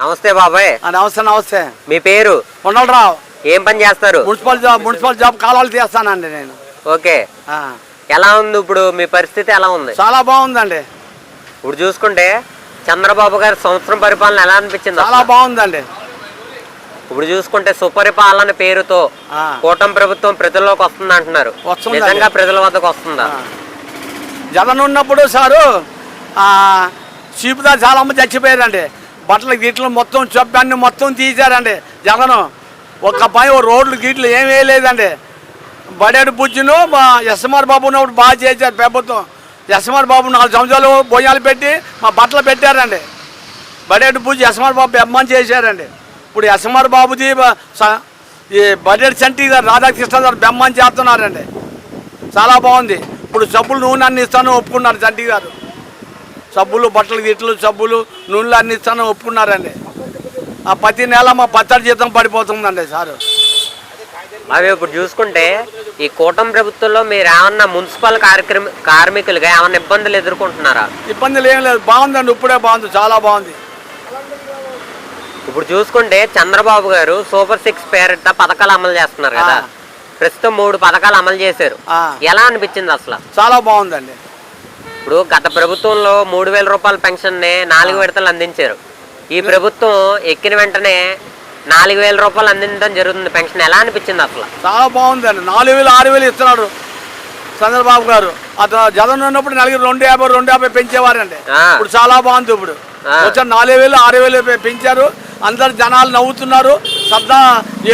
నమస్తే బాబాయ్. నమస్తే నమస్తే. మీ పేరు? కొండలరావు. ఏం పని చేస్తారు? మున్సిపల్ జాబ్ కాలువలు తీస్తానండి నేను. ఓకే. ఎలా ఉంది ఇప్పుడు మీ పరిస్థితి? ఎలా ఉంది? చాలా బాగుందండి. ఇప్పుడు చూసుకుంటే చంద్రబాబు గారి సంవత్సరం పరిపాలన ఎలా అనిపించింది? చాలా బాగుందండి. ఇప్పుడు చూసుకుంటే సుపరిపాలన పేరుతో కూటమి ప్రభుత్వం ప్రజల్లోకి వస్తుంది అంటున్నారు. నిజంగా ప్రజల వద్దకు వస్తుందా? జగన్ ఉన్నప్పుడు సారు చీపుదా చాలా మంది చచ్చిపోయారండి. బట్టల గీట్లు మొత్తం చెప్పాన్ని మొత్తం తీశారండి జగన్. ఒక పని రోడ్లు గీట్లు ఏం వేయలేదండి. బడేడు బుజ్జును ఎస్ఎంఆర్ బాబు ఉన్నప్పుడు బాగా చేశారు ప్రభుత్వం. ఎస్ఎంఆర్ బాబు 4 సంవత్సరాలు భోజనాలు పెట్టి మా బట్టలు పెట్టారండి. బడేడు బుజ్జు ఎస్ఎంఆర్ బాబు బెమ్మని చేశారండి. ఇప్పుడు ఎస్ఎంఆర్ బాబుది ఈ బడేడు చంటి గారు రాధాకృష్ణ గారు బెమ్మని చేస్తున్నారండి. చాలా బాగుంది. ఇప్పుడు సబ్బులు నూనె అన్ని ఇస్తాను ఒప్పుకున్నారు చంటి గారు. సబ్బులు బట్టలు గిట్లు సబ్బులు నూనెలు అన్ని ఇస్తాను ఒప్పుకున్నారండి. ప్రతి నెల మా పచ్చడి జీతం పడిపోతుందండి సారు. అవి ఇప్పుడు చూసుకుంటే ఈ కూటమి ప్రభుత్వంలో మీరు ఏమన్నా మున్సిపల్ కార్మికులుగా ఏమన్నా ఇబ్బందులు ఎదుర్కొంటున్నారా? ఇబ్బందులు ఏం లేదు, బాగుందండి. ఇప్పుడే బాగుంది, చాలా బాగుంది. ఇప్పుడు చూసుకుంటే చంద్రబాబు గారు సూపర్ 6 పేరిట పథకాలు అమలు చేస్తున్నారు కదా. ప్రస్తుతం 3 పథకాలు అమలు చేశారు. ఎలా అనిపించింది అసలు? చాలా బాగుందండి. ఇప్పుడు గత ప్రభుత్వంలో 3000 రూపాయల పెన్షన్ 4 విడతలు అందించారు. ఈ ప్రభుత్వం ఎక్కిన వెంటనే 4000 రూపాయలు అందించడం జరుగుతుంది. పెన్షన్ ఎలా అనిపించింది అసలు? చాలా బాగుందండి. 4000 6000 ఇస్తున్నాడు చంద్రబాబు గారు. అతను జగన్ ఉన్నప్పుడు నెలకి 250 పెంచేవారండి. ఇప్పుడు చాలా బాగుంది. ఇప్పుడు వచ్చి 4000 6000 పెంచారు. అందరు జనాలు నవ్వుతున్నారు. సద్దా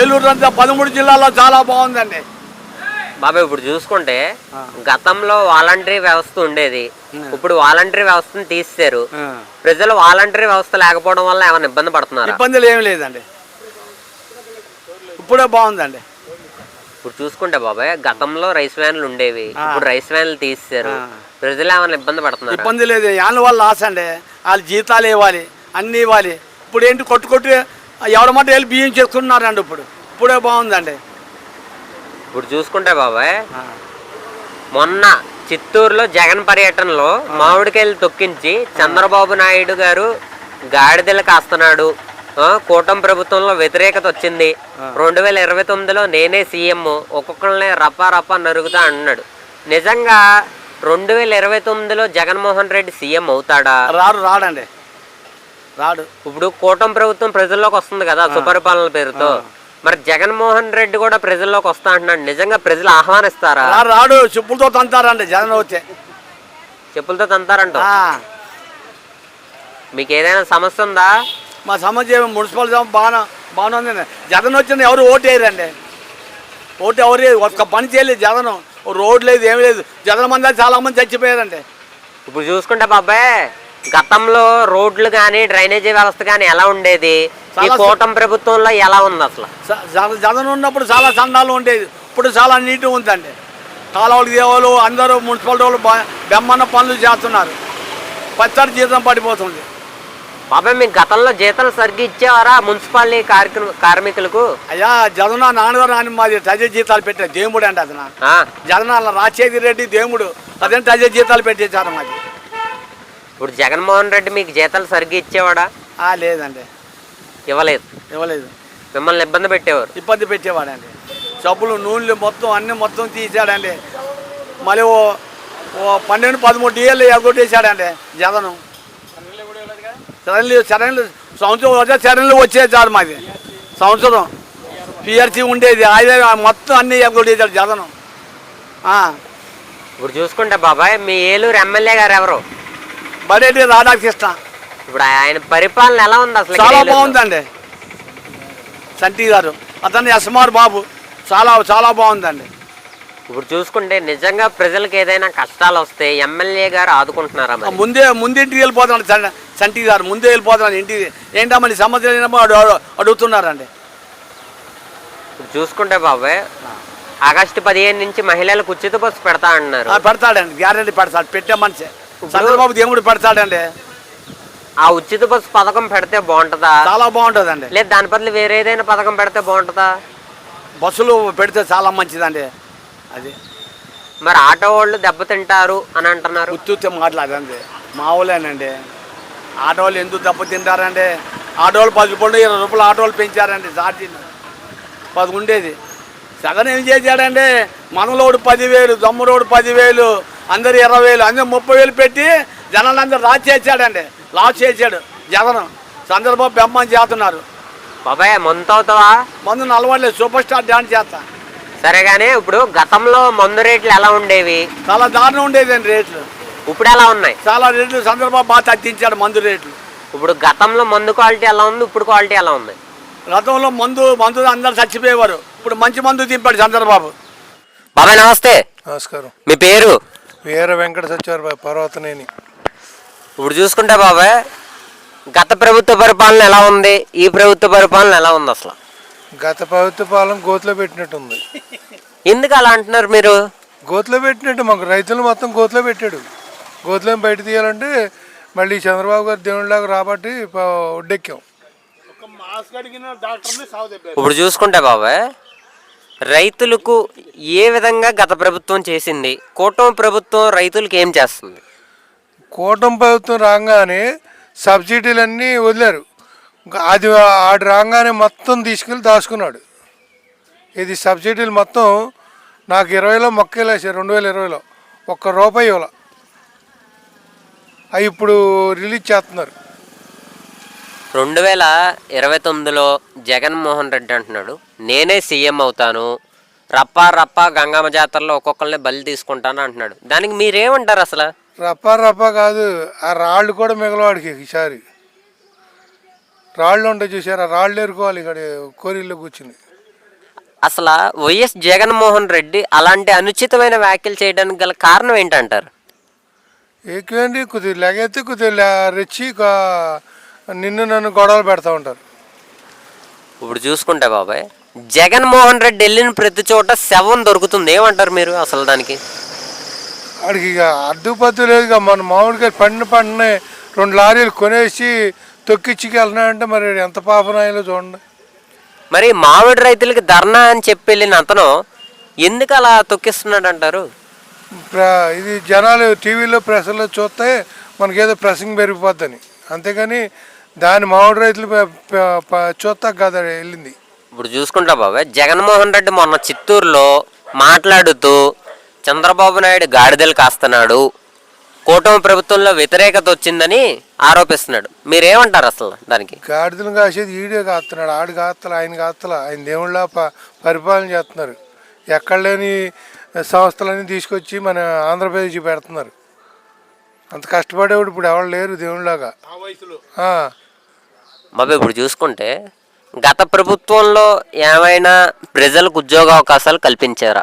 ఏలూరు అంతా 13 జిల్లాల్లో చాలా బాగుందండి బాబాయ్. ఇప్పుడు చూసుకుంటే గతంలో వాలంటరీ వ్యవస్థ ఉండేది, ఇప్పుడు వాలంటరీ వ్యవస్థను తీసేశారు. ప్రజలు వాలంటరీ వ్యవస్థ లేకపోవడం వల్ల ఏమైనా ఇబ్బంది పడుతున్నారు? ఇబ్బందులు ఏమి లేదండి, ఇప్పుడే బాగుందండి. ఇప్పుడు చూసుకుంటే బాబాయ్ గతంలో రైస్ వ్యాన్లు ఉండేవి, ఇప్పుడు రైస్ వ్యాన్లు తీసేశారు. ప్రజలు ఏమైనా ఇబ్బంది పడుతున్నారు? ఇబ్బంది లేదు. యాన్ల వల్ల ఆశ అండి. వాళ్ళు జీతాలు ఇవ్వాలి, అన్నీ ఇవ్వాలి. ఇప్పుడు ఏంటి కొట్టు ఎవడమంటే వెళ్ళి బియ్యం చేసుకుంటున్నారండి. ఇప్పుడే బాగుందండి. ఇప్పుడు చూసుకుంటే బాబాయ్ మొన్న చిత్తూరులో జగన్ పర్యటనలో మామిడికాయలు తొక్కించి చంద్రబాబు నాయుడు గారు గాడిదలు కాస్తున్నాడు, కూటమి ప్రభుత్వంలో వ్యతిరేకత వచ్చింది, 2029లో నేనే సీఎం, ఒక్కొక్కరిని రప్పా నరుగుతా అన్నాడు. నిజంగా 2029లో జగన్మోహన్ రెడ్డి సీఎం అవుతాడా? రాడండి, రాడు. ఇప్పుడు కూటమి ప్రభుత్వం ప్రజల్లోకి వస్తుంది కదా సుపరిపాలన పేరుతో. మరి జగన్మోహన్ రెడ్డి కూడా ప్రజల్లోకి వస్తా అంటున్నాడు. నిజంగా ప్రజలు ఆహ్వానిస్తారా? రాడు. చెప్పులతో తంతారండి జగన్ వచ్చే. చెప్పులతో తంతారంట. మీకు ఏదైనా సమస్య ఉందా? మా సమస్య మున్సిపల్ బాగానే ఉంది. జగన్ వచ్చింది ఎవరు ఓటు వేయరండి. ఓటు ఎవరు ఒక్క పని చేయలేదు జగన్. రోడ్ లేదు, ఏమి లేదు. జగన్ మంది చాలా మంది చచ్చిపోయారండి. ఇప్పుడు చూసుకుంటే బాబాయ్ గతంలో రోడ్లు కానీ డ్రైనేజీ వ్యవస్థ కానీ ఎలా ఉండేది? ఈ కూటమి ప్రభుత్వంలో ఎలా ఉంది అసలు? జగన్ ఉన్నప్పుడు చాలా చందాలు ఉండేది. ఇప్పుడు చాలా నీట్గా ఉందండి. కాలువలు దేవాలు అందరూ మున్సిపల్ వాళ్ళు బెమ్మన్న పనులు చేస్తున్నారు. పచ్చడి జీతం పడిపోతుంది. బాబాయ్ మీకు గతంలో జీతాలు సరిగ్గా ఇచ్చేవారా మున్సిపాలిటీ కార్మికులకు? అయ్యా జగన్ నాన్నగారు అని మాది టజే జీతాలు పెట్టారు. దేవుడు అండి అతను. జగన్ రాజశేఖర రెడ్డి దేవుడు అదే టజే జీతాలు పెట్టేశారు మాది. ఇప్పుడు జగన్మోహన్ రెడ్డి మీకు జీతాలు సరిగ్గా ఇచ్చేవాడా? లేదండి, ఇవ్వలేదు. మిమ్మల్ని ఇబ్బంది పెట్టేవాడండి. సబ్బులు నూనెలు మొత్తం తీసాడండి. మళ్ళీ ఓ 12-13 డిఎల్ ఎగ్గొట్టేశాడండి జగన్. సరైన సంవత్సరం వచ్చేది చాలు మాది. సంవత్సరం పిఆర్సీ ఉండేది, మొత్తం అన్ని ఎగ్గొట్టేశాడు జగన్. ఇప్పుడు చూసుకుంటే బాబాయ్ మీ ఏలూరు ఎమ్మెల్యే గారు ఎవరు? బడేటి రాధాకృష్ణ. ఇప్పుడు ఆయన పరిపాలన ఎలా ఉంది అసలు? చాలా బాగుందండి. చంటి గారు అతను ఎస్ఎంఆర్ బాబు చాలా బాగుందండి. ఇప్పుడు చూసుకుంటే నిజంగా ప్రజలకు ఏదైనా కష్టాలు వస్తే ఎమ్మెల్యే గారు ఆదుకుంటున్నారా? ముందింటికి వెళ్ళిపోతున్నాడు చంటి గారు. ముందే వెళ్ళిపోతున్నాడు ఇంటికి. ఏంటమ్మని సమస్య అడుగుతున్నారండి. ఇప్పుడు చూసుకుంటే బాబాయ్ ఆగస్టు 15 నుంచి మహిళలకు ఉచిత బస్సు పెడతా అంటున్నారు. పెడతాడండి, గ్యారెంటీ పెడతాడు. పెట్టే మనిషి చంద్రబాబు దేవుడు పెడతాడండి. ఆ ఉచిత బస్సు పథకం పెడితే బాగుంటుందా? చాలా బాగుంటుందండి. లేదు దాని బదులు వేరే ఏదైనా పథకం పెడితే బాగుంటుందా? బస్సులు పెడితే చాలా మంచిదండి అది. మరి ఆటో వాళ్ళు దెబ్బతింటారు అని అంటున్నారు. ఉత్తుత్తే మాట్లాడండి మామూలేనండి. ఆటో వాళ్ళు ఎందుకు దెబ్బతింటారండి? ఆటోలు 10 రూపాయలు 20 రూపాయలు ఆటోలు పెంచారండి ఛార్జీలు 10 ఉండేది. జగన్ ఏం చేశాడంటే మనలోడు 10,000 దమ్మురోడు 10,000 అందరు 20,000 అందరు 30,000 పెట్టి జనాలందరూ లాస్ చేశాడు జగన్. చంద్రబాబు బెమ్మని చేస్తున్నారు. బాబాయ్ మందు అవుతావా? మందు నలవాళ్ళే సూపర్ స్టార్ డాన్స్ చేస్తా. సరే కానీ ఇప్పుడు గతంలో మందు రేట్లు ఎలా ఉండేవి? చాలా దారుణం ఉండేదండి రేట్లు. ఇప్పుడు ఎలా ఉన్నాయి? చాలా రేట్లు చంద్రబాబు బాగా తగ్గించాడు మందు రేట్లు. ఇప్పుడు గతంలో మందు క్వాలిటీ ఎలా ఉంది, ఇప్పుడు క్వాలిటీ ఎలా ఉంది? గతంలో మందు అందరు చచ్చిపోయేవారు. ఇప్పుడు మంచి మందు దింపాడు చంద్రబాబు. బాబాయ్ నమస్తే. నమస్కారం. మీ పేరు? వీర వెంకట సత్యవారి పర్వతనేని. ఇప్పుడు చూసుకుంటే బాబాయ్ గత ప్రభుత్వ పరిపాలన ఎలా ఉంది, ఈ ప్రభుత్వ పరిపాలన ఎలా ఉంది? అసలు గత ప్రభుత్వ పాలన గోతులో పెట్టినట్టు ఉంది. ఎందుకు అలా అంటున్నారు మీరు? గోతులో పెట్టినట్టు మాకు రైతులు మొత్తం గోతులో పెట్టాడు. గోతులో బయట తీయాలంటే మళ్ళీ చంద్రబాబు గారు దేవుళ్ళలాగా రాబట్టి ఒడ్డెక్కాం. ఇప్పుడు చూసుకుంటే బాబాయ్ రైతులకు ఏ విధంగా గత ప్రభుత్వం చేసింది, కూటమి ప్రభుత్వం రైతులకు ఏం చేస్తుంది? కూటమి ప్రభుత్వం రాగానే సబ్సిడీలన్నీ వదిలారు. అది ఆడు రాగానే మొత్తం తీసుకెళ్ళి దాచుకున్నాడు. ఇది సబ్సిడీలు మొత్తం నాకు 20లో మొక్కలు వేసారు 2020లో ₹1 ఇవ్వాల. అవి ఇప్పుడు రిలీజ్ చేస్తున్నారు. 2029లో జగన్మోహన్ రెడ్డి అంటున్నాడు నేనే సీఎం అవుతాను, రప్పా గంగమ్మ జాతరలో ఒక్కొక్కరిని బలి తీసుకుంటాను అంటున్నాడు. దానికి మీరేమంటారు? అసలు రప్పా కాదు, ఆ రాళ్ళు కూడా మిగలవాడికి ఈసారి రాళ్ళు ఉంటాయి చూసారు, ఆ రాళ్ళు ఎరుకోవాలి ఇక్కడ కోరిల్లో కూర్చుని. అసలు వైఎస్ జగన్మోహన్ రెడ్డి అలాంటి అనుచితమైన వ్యాఖ్యలు చేయడానికి గల కారణం ఏంటంటారు? ఎక్కువండి కొద్దిగా లెగెత్తి కొద్దిగా రెచ్చి నిన్ను నన్ను గొడవలు పెడతా ఉంటారు. ఇప్పుడు చూసుకుంటే బాబాయ్ జగన్మోహన్ రెడ్డి వెళ్ళిన ప్రతి చోట శవం దొరుకుతుంది, ఏమంటారు మీరు అసలు దానికి? వాడికి ఇక అడ్డుపద్దు లేదు. ఇక మన మామిడికాయ పంటనే 2 లారీలు కొనేసి తొక్కిచ్చికి వెళ్తున్నాడంటే మరి ఎంత పాపనాయలో చూడండి. మరి మామిడి రైతులకి ధర్నా అని చెప్పి వెళ్ళిన అతను ఎందుకు అలా తొక్కిస్తున్నాడు అంటారు? ఇది జనాలు టీవీలో ప్రెస్లో చూస్తే మనకేదో ప్రెసింగ్ పెరిగిపోద్దని, అంతేగాని దాని మామిడి రైతులు చూస్తా కదా వెళ్ళింది. ఇప్పుడు చూసుకుంటా బాబాయ్ జగన్మోహన్ రెడ్డి మొన్న చిత్తూరులో మాట్లాడుతూ చంద్రబాబు నాయుడు గాడిదలు కాస్తున్నాడు, కూటమి ప్రభుత్వంలో వ్యతిరేకత వచ్చిందని ఆరోపిస్తున్నాడు. మీరేమంటారు అసలు దానికి? గాడిదలు కాసేది ఈడే కాస్తున్నాడు, ఆడు కాస్తల ఆయన దేవుళ్ళ పరిపాలన చేస్తున్నారు. ఎక్కడ లేని సంస్థలన్నీ తీసుకొచ్చి మన ఆంధ్రప్రదేశ్ పెడుతున్నారు. అంత కష్టపడేవాడు ఇప్పుడు ఎవరు లేరు దేవుళ్ళలాగా. బాబాయ్ ఇప్పుడు చూసుకుంటే గత ప్రభుత్వంలో ఏమైనా ప్రజలకు ఉద్యోగ అవకాశాలు కల్పించారా?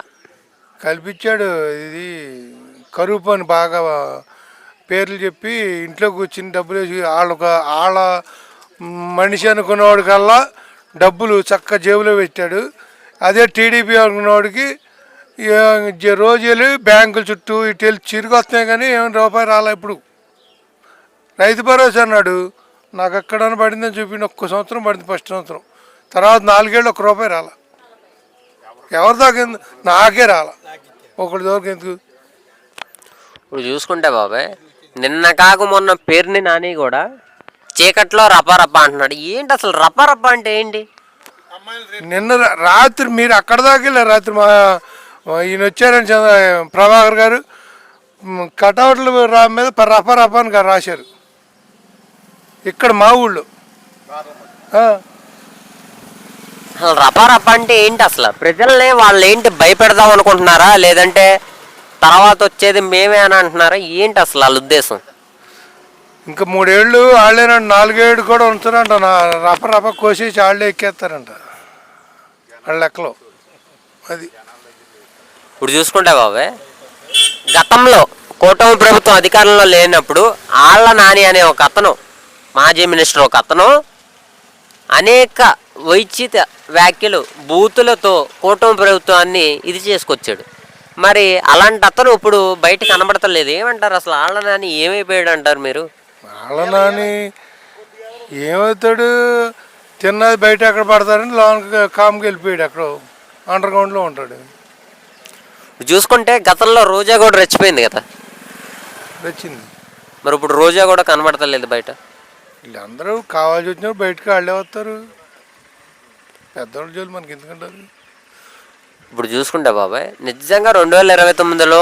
కల్పించాడు. ఇది కరువు పని బాగా పేర్లు చెప్పి ఇంట్లో కూర్చుని డబ్బులు వేసి వాళ్ళ మనిషి అనుకున్నవాడి కల్లా డబ్బులు చక్క జేబులో పెట్టాడు. అదే టీడీపీ అనుకున్నవాడికి రోజు వెళ్ళి బ్యాంకుల చుట్టూ ఇటు వెళ్ళి చిరుగు వస్తున్నాయి కానీ ₹1 రాలే. ఇప్పుడు రైతు భరోసా అన్నాడు, నాకు ఎక్కడైనా పడిందని చూపిండి. 1 సంవత్సరం పడింది, ఫస్ట్ సంవత్సరం. తర్వాత 4 ఏళ్ళు ₹1 రాలా. ఎవరి దాకా నాకే రాలా, ఒకటి దొరికి ఎందుకు. ఇప్పుడు చూసుకుంటే బాబాయ్ నిన్న కాక మొన్న పేరుని నాని కూడా చీకట్లో రపా అంటున్నాడు. ఏంటి అసలు రపా అంటే ఏంటి? నిన్న రాత్రి మీరు అక్కడ దాకా వెళ్ళారు. రాత్రి ఈయన వచ్చారని ప్రభాకర్ గారు కటౌట్లు మీద రపా అని రాశారు ఇక్కడ మా ఊళ్ళో. అసలు రపా అంటే ఏంటి? అసలు ప్రజల్ని వాళ్ళు ఏంటి భయపెడదాం అనుకుంటున్నారా, లేదంటే తర్వాత వచ్చేది మేమే అని అంటున్నారా? ఏంటి అసలు వాళ్ళ ఉద్దేశం? ఇంకా 3 ఏళ్ళు వాళ్ళేనంట, 4 ఏళ్ళు కూడా ఉంచారంట. రప కోసేసి వాళ్ళే ఎక్కేస్తారంట వాళ్ళ లెక్కలో. అది ఇప్పుడు చూసుకుంటే బాబాయ్ గతంలో కూటమి ప్రభుత్వం అధికారంలో లేనప్పుడు ఆళ్ళ నాని అనే ఒక అతను, మాజీ మినిస్టర్ ఒక అతను అనేక వైచిత వ్యాఖ్యలు బూతులతో కూటమి ప్రభుత్వాన్ని ఇది చేసుకొచ్చాడు. మరి అలాంటి అతను ఇప్పుడు బయట కనబడతలేదు. ఏమంటారు అసలు ఆళ్ళ నాని ఏమైపోయాడు అంటారు మీరు? వాళ్ళ నాని ఏమవుతాడు, తిన్నది బయట ఎక్కడ పడతారని లోనికి కామ్కి వెళ్ళిపోయాడు, ఎక్కడో అండర్ గ్రౌండ్లో ఉంటాడు. చూసుకుంటే గతంలో రోజా కూడా రెచ్చిపోయింది కదా, వచ్చింది. మరి ఇప్పుడు రోజా కూడా కనబడతలేదు బయట. వీళ్ళందరూ కావాల్సి వచ్చినప్పుడు బయటకు వాళ్ళే వస్తారు. పెద్దవాళ్ళ జోలు మనకి ఎందుకంటారు? ఇప్పుడు చూసుకుంటే బాబాయ్ నిజంగా 2029లో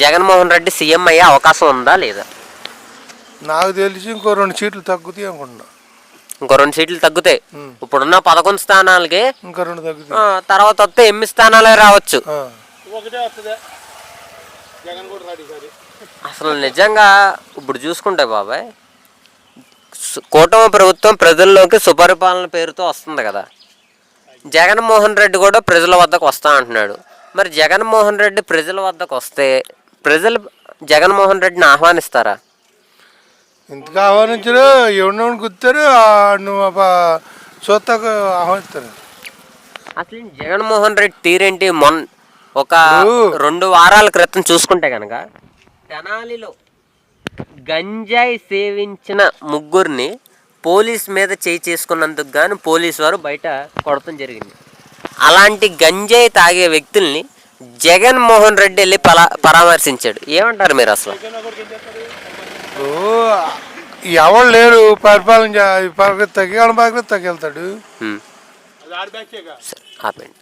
జగన్మోహన్ రెడ్డి సీఎం అయ్యే అవకాశం ఉందా లేదా? నాకు తెలిసి ఇంకో 2 సీట్లు తగ్గుతాయి అనుకుంటున్నా. ఇంకో 2 సీట్లు తగ్గుతాయి. ఇప్పుడున్న 11 స్థానాలకి ఇంకా 2 తగ్గుతాయి. తర్వాత వస్తే 8 స్థానాలే రావచ్చు. అసలు నిజంగా ఇప్పుడు చూసుకుంటే బాబాయ్ కూటమి ప్రభుత్వం ప్రజల్లోకి సుపరిపాలన పేరుతో వస్తుంది కదా. జగన్మోహన్ రెడ్డి కూడా ప్రజల వద్దకు వస్తా అంటున్నాడు. మరి జగన్మోహన్ రెడ్డి ప్రజల వద్దకు వస్తే ప్రజలు జగన్మోహన్ రెడ్డిని ఆహ్వానిస్తారా? ఇంతకు ఆహ్వానించారు, ఎవరినోని గుర్తారు, నువ్వు చూస్తాకు ఆహ్వానిస్తారు. అసలు జగన్మోహన్ రెడ్డి తీరేంటి? ఒక 2 వారాల క్రితం చూసుకుంటే కనుక తెనాలిలో గంజాయి సేవించిన 3 పోలీస్ మీద చేయి చేసుకున్నందుకు గాను పోలీసు వారు బయట కొడతం జరిగింది. అలాంటి గంజాయి తాగే వ్యక్తుల్ని జగన్మోహన్ రెడ్డి వెళ్ళి పరామర్శించాడు. ఏమంటారు మీరు అసలు? ఎవరు లేరు పరిపాలన తగ్గి తగ్గి వెళ్తాడు. సరే ఆపండి.